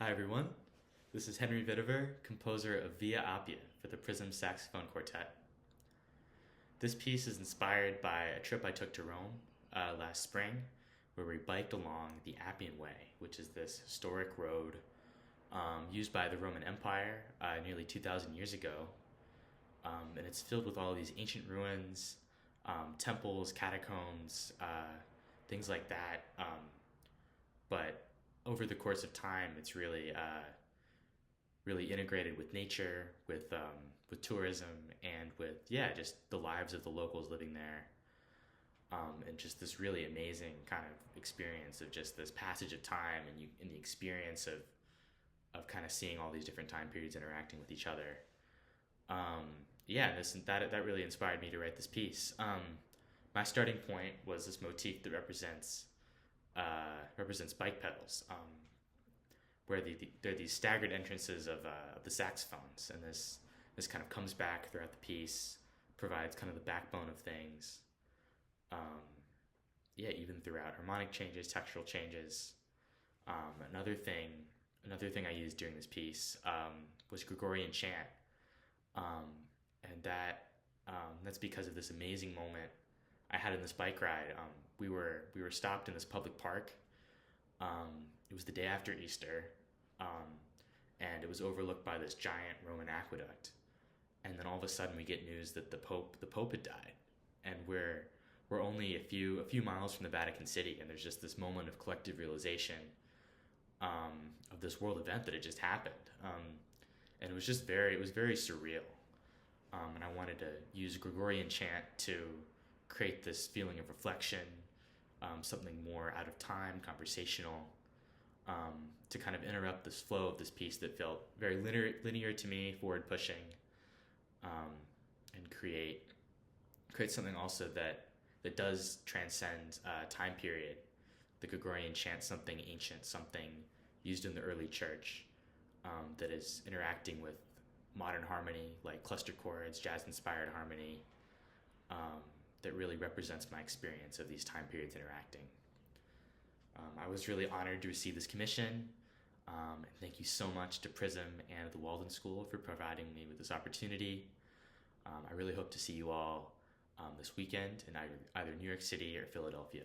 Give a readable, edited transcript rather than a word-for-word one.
Hi everyone, this is Henry Vidaver, composer of Via Appia for the PRISM Saxophone Quartet. This piece is inspired by a trip I took to Rome last spring, where we biked along the Appian Way, which is this historic road used by the Roman Empire nearly 2,000 years ago. And it's filled with all these ancient ruins, temples, catacombs, things like that. But over the course of time, it's really integrated with nature, with tourism, and with just the lives of the locals living there, and just this really amazing kind of experience of just this passage of time, and the experience of kind of seeing all these different time periods interacting with each other. That really inspired me to write this piece. My starting point was this motif that represents bike pedals, where there are these staggered entrances of the saxophones, and this kind of comes back throughout the piece, provides kind of the backbone of things. Even throughout harmonic changes, textural changes. Another thing I used during this piece was Gregorian chant, and that's because of this amazing moment I had in this bike ride. We were stopped in this public park. It was the day after Easter, and it was overlooked by this giant Roman aqueduct. And then all of a sudden, we get news that the Pope had died, and we're only a few miles from the Vatican City, and there's just this moment of collective realization of this world event that had just happened, and it was very surreal. And I wanted to use Gregorian chant to create this feeling of reflection, something more out of time, conversational, to kind of interrupt this flow of this piece that felt very linear to me, forward pushing, and create something also that does transcend time period. The Gregorian chant, something ancient, something used in the early church, that is interacting with modern harmony, like cluster chords, jazz-inspired harmony, that really represents my experience of these time periods interacting. I was really honored to receive this commission, and thank you so much to PRISM and the Walden School for providing me with this opportunity. I really hope to see you all this weekend in either New York City or Philadelphia.